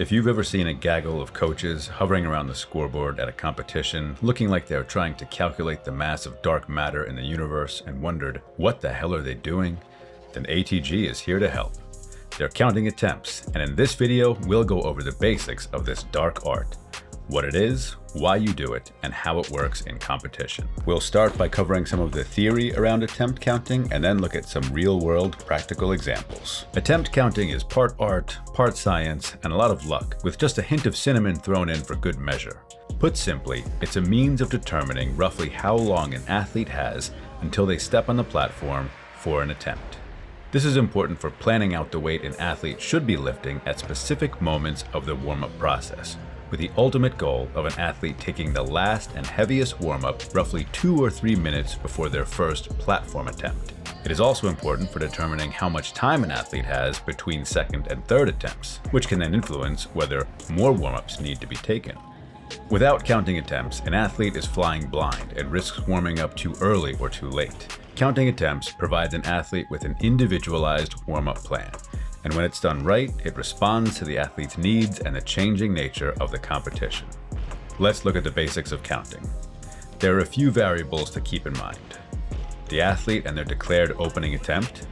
If you've ever seen a gaggle of coaches hovering around the scoreboard at a competition, looking like they're trying to calculate the mass of dark matter in the universe and wondered, what the hell are they doing? Then ATG is here to help. They're counting attempts, and in this video, we'll go over the basics of this dark art. What it is, why you do it, and how it works in competition. We'll start by covering some of the theory around attempt counting and then look at some real-world practical examples. Attempt counting is part art, part science, and a lot of luck, with just a hint of cinnamon thrown in for good measure. Put simply, it's a means of determining roughly how long an athlete has until they step on the platform for an attempt. This is important for planning out the weight an athlete should be lifting at specific moments of the warm-up process, with the ultimate goal of an athlete taking the last and heaviest warm-up roughly 2 or 3 minutes before their first platform attempt. It is also important for determining how much time an athlete has between second and third attempts, which can then influence whether more warm-ups need to be taken. Without counting attempts, an athlete is flying blind and risks warming up too early or too late. Counting attempts provides an athlete with an individualized warm-up plan, and when it's done right, it responds to the athlete's needs and the changing nature of the competition. Let's look at the basics of counting. There are a few variables to keep in mind: the athlete and their declared opening attempt,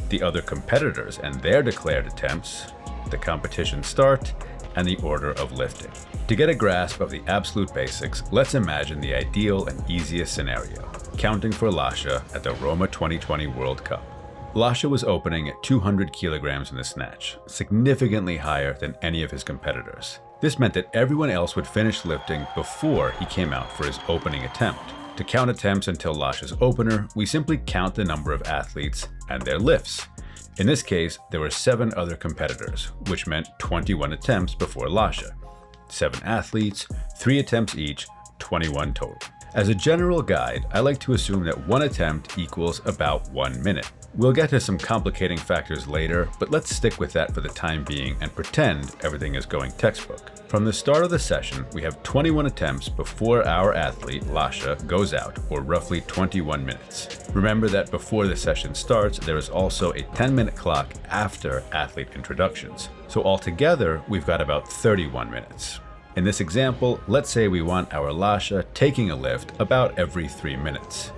the other competitors and their declared attempts, the competition start, and the order of lifting. To get a grasp of the absolute basics, let's imagine the ideal and easiest scenario: counting for Lasha at the Roma 2020 World Cup. Lasha was opening at 200 kilograms in the snatch, significantly higher than any of his competitors. This meant that everyone else would finish lifting before he came out for his opening attempt. To count attempts until Lasha's opener, we simply count the number of athletes and their lifts. In this case, there were 7 other competitors, which meant 21 attempts before Lasha. 7 athletes, 3 attempts each, 21 total. As a general guide, I like to assume that 1 attempt equals about 1 minute. We'll get to some complicating factors later, but let's stick with that for the time being and pretend everything is going textbook. From the start of the session, we have 21 attempts before our athlete, Lasha, goes out, or roughly 21 minutes. Remember that before the session starts, there is also a 10-minute clock after athlete introductions. So altogether, we've got about 31 minutes. In this example, let's say we want our Lasha taking a lift about every 3 minutes.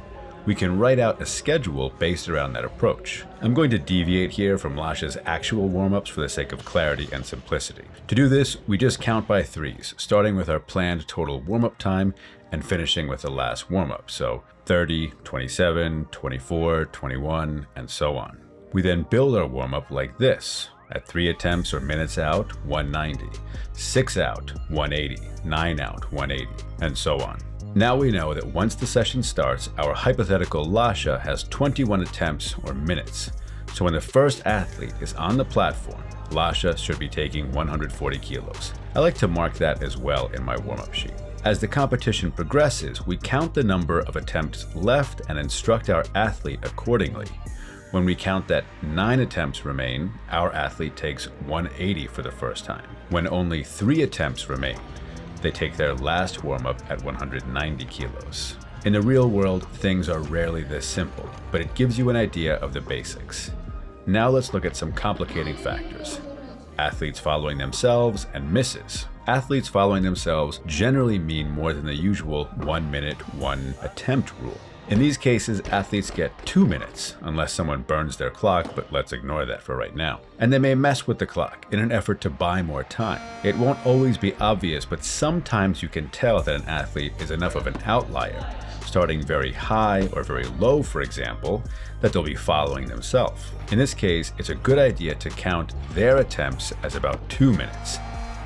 We can write out a schedule based around that approach. I'm going to deviate here from Lasha's actual warm-ups for the sake of clarity and simplicity. To do this, we just count by threes, starting with our planned total warm-up time and finishing with the last warm-up, so 30, 27, 24, 21, and so on. We then build our warm-up like this. At 3 attempts or minutes out, 190, 6 out, 180, 9 out, 180, and so on. Now we know that once the session starts, our hypothetical Lasha has 21 attempts or minutes. So when the first athlete is on the platform, Lasha should be taking 140 kilos. I like to mark that as well in my warm-up sheet. As the competition progresses, we count the number of attempts left and instruct our athlete accordingly. When we count that 9 attempts remain, our athlete takes 180 for the first time. When only 3 attempts remain, they take their last warm-up at 190 kilos. In the real world, things are rarely this simple, but it gives you an idea of the basics. Now let's look at some complicating factors. Athletes following themselves and misses. Athletes following themselves generally mean more than the usual 1 minute, 1 attempt rule. In these cases, athletes get 2 minutes, unless someone burns their clock, but let's ignore that for right now. And they may mess with the clock in an effort to buy more time. It won't always be obvious, but sometimes you can tell that an athlete is enough of an outlier, starting very high or very low, for example, that they'll be following themselves. In this case, it's a good idea to count their attempts as about 2 minutes.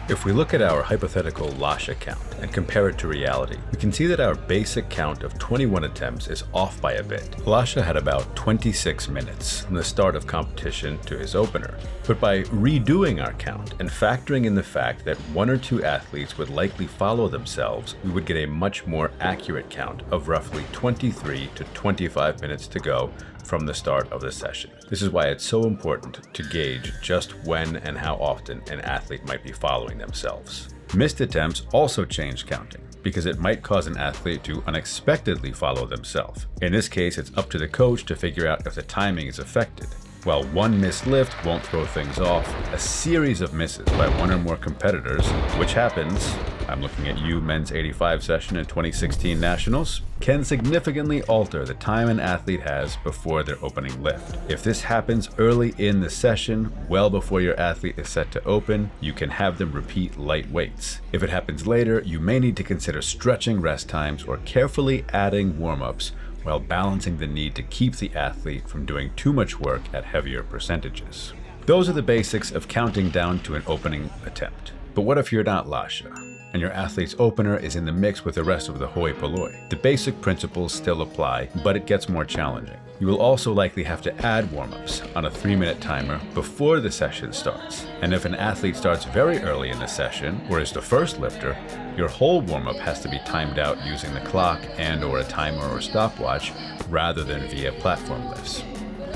If we look at our hypothetical Lasha count and compare it to reality, we can see that our basic count of 21 attempts is off by a bit. Lasha had about 26 minutes from the start of competition to his opener. But by redoing our count and factoring in the fact that 1 or 2 athletes would likely follow themselves, we would get a much more accurate count of roughly 23 to 25 minutes to go from the start of the session. This is why it's so important to gauge just when and how often an athlete might be following themselves. Missed attempts also change counting, because it might cause an athlete to unexpectedly follow themselves. In this case, it's up to the coach to figure out if the timing is affected. While one missed lift won't throw things off, a series of misses by one or more competitors, which happens, I'm looking at you men's 85 session in 2016 Nationals, can significantly alter the time an athlete has before their opening lift. If this happens early in the session, well before your athlete is set to open, you can have them repeat light weights. If it happens later, you may need to consider stretching rest times or carefully adding warm-ups while balancing the need to keep the athlete from doing too much work at heavier percentages. Those are the basics of counting down to an opening attempt. But what if you're not Lasha, and your athlete's opener is in the mix with the rest of the hoi polloi? The basic principles still apply, but it gets more challenging. You will also likely have to add warm-ups on a 3-minute timer before the session starts. And if an athlete starts very early in the session, or is the first lifter, your whole warm-up has to be timed out using the clock and/or a timer or stopwatch rather than via platform lifts.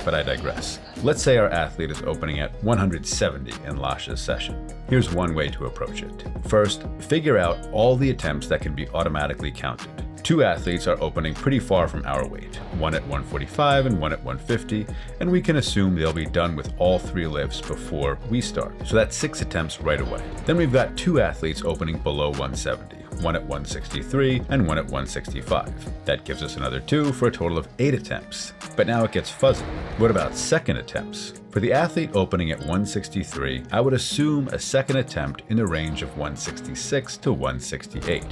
But I digress. Let's say our athlete is opening at 170 in Lasha's session. Here's one way to approach it. First, figure out all the attempts that can be automatically counted. 2 athletes are opening pretty far from our weight, one at 145 and one at 150, and we can assume they'll be done with all 3 lifts before we start. So that's 6 attempts right away. Then we've got 2 athletes opening below 170. One at 163 and one at 165. That gives us another 2 for a total of 8 attempts. But now it gets fuzzy. What about second attempts? For the athlete opening at 163, I would assume a second attempt in the range of 166 to 168.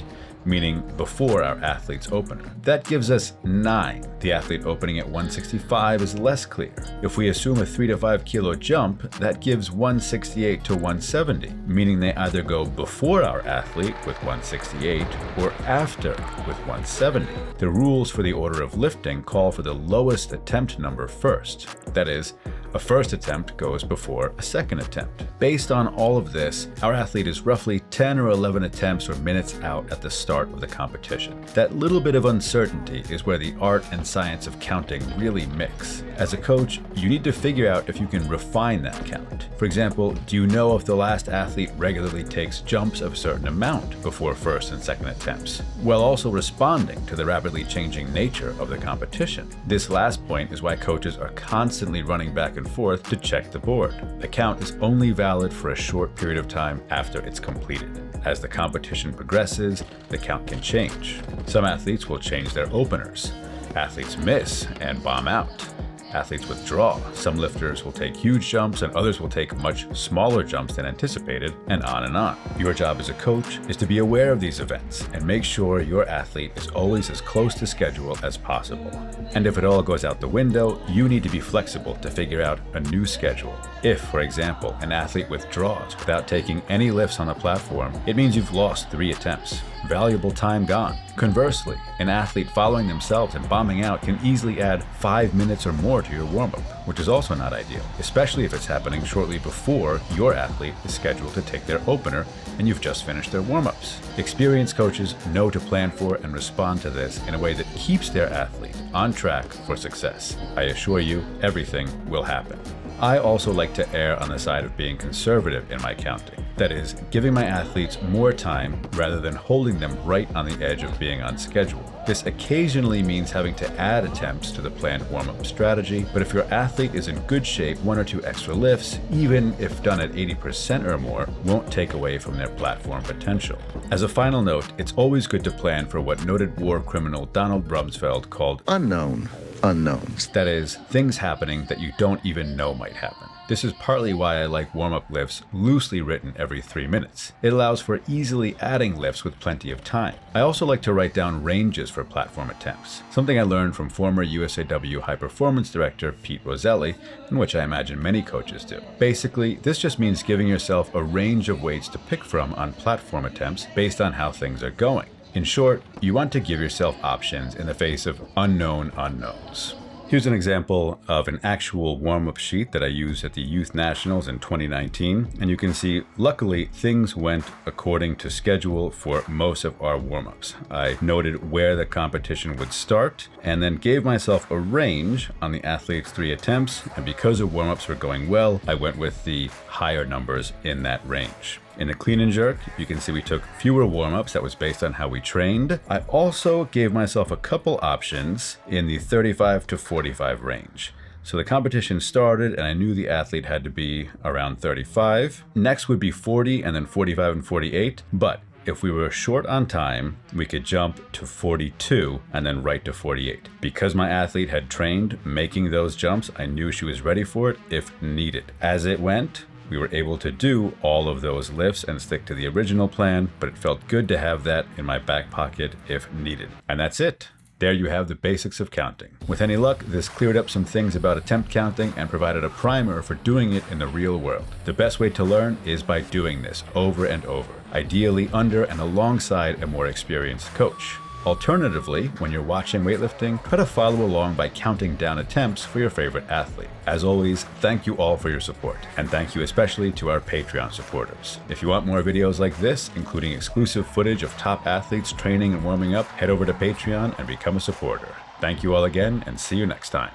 Meaning before our athlete's opener. That gives us 9. The athlete opening at 165 is less clear. If we assume a 3 to 5 kilo jump, that gives 168 to 170, meaning they either go before our athlete with 168 or after with 170. The rules for the order of lifting call for the lowest attempt number first. That is, a first attempt goes before a second attempt. Based on all of this, our athlete is roughly 10 or 11 attempts or minutes out at the start of the competition. That little bit of uncertainty is where the art and science of counting really mix. As a coach, you need to figure out if you can refine that count. For example, do you know if the last athlete regularly takes jumps of a certain amount before first and second attempts, while also responding to the rapidly changing nature of the competition? This last point is why coaches are constantly running back and forth to check the board. The count is only valid for a short period of time after it's completed. As the competition progresses, the count can change. Some athletes will change their openers. Athletes miss and bomb out. Athletes withdraw. Some lifters will take huge jumps and others will take much smaller jumps than anticipated, and on and on. Your job as a coach is to be aware of these events and make sure your athlete is always as close to schedule as possible. And if it all goes out the window, you need to be flexible to figure out a new schedule. If, for example, an athlete withdraws without taking any lifts on the platform, it means you've lost 3 attempts. Valuable time gone. Conversely, an athlete following themselves and bombing out can easily add 5 minutes or more to your warm-up, which is also not ideal, especially if it's happening shortly before your athlete is scheduled to take their opener and you've just finished their warm-ups. Experienced coaches know to plan for and respond to this in a way that keeps their athlete on track for success. I assure you, everything will happen. I also like to err on the side of being conservative in my counting. That is, giving my athletes more time rather than holding them right on the edge of being on schedule. This occasionally means having to add attempts to the planned warm-up strategy, but if your athlete is in good shape, 1 or 2 extra lifts, even if done at 80% or more, won't take away from their platform potential. As a final note, it's always good to plan for what noted war criminal Donald Rumsfeld called unknown unknowns. That is, things happening that you don't even know might happen. This is partly why I like warm-up lifts loosely written every 3 minutes. It allows for easily adding lifts with plenty of time. I also like to write down ranges for platform attempts, something I learned from former USAW High Performance Director Pete Roselli, and which I imagine many coaches do. Basically, this just means giving yourself a range of weights to pick from on platform attempts based on how things are going. In short, you want to give yourself options in the face of unknown unknowns. Here's an example of an actual warm-up sheet that I used at the Youth Nationals in 2019, and you can see, luckily, things went according to schedule for most of our warm-ups. I noted where the competition would start, and then gave myself a range on the athlete's 3 attempts, and because the warm-ups were going well, I went with the higher numbers in that range. In the clean and jerk, you can see we took fewer warm-ups. That was based on how we trained. I also gave myself a couple options in the 35 to 45 range. So the competition started and I knew the athlete had to be around 35. Next would be 40 and then 45 and 48. But if we were short on time, we could jump to 42 and then right to 48. Because my athlete had trained making those jumps, I knew she was ready for it if needed. As it went, we were able to do all of those lifts and stick to the original plan, but it felt good to have that in my back pocket if needed. And that's it. There you have the basics of counting. With any luck, this cleared up some things about attempt counting and provided a primer for doing it in the real world. The best way to learn is by doing this over and over, ideally under and alongside a more experienced coach. Alternatively, when you're watching weightlifting, try to follow along by counting down attempts for your favorite athlete. As always, thank you all for your support, and thank you especially to our Patreon supporters. If you want more videos like this, including exclusive footage of top athletes training and warming up, head over to Patreon and become a supporter. Thank you all again, and see you next time.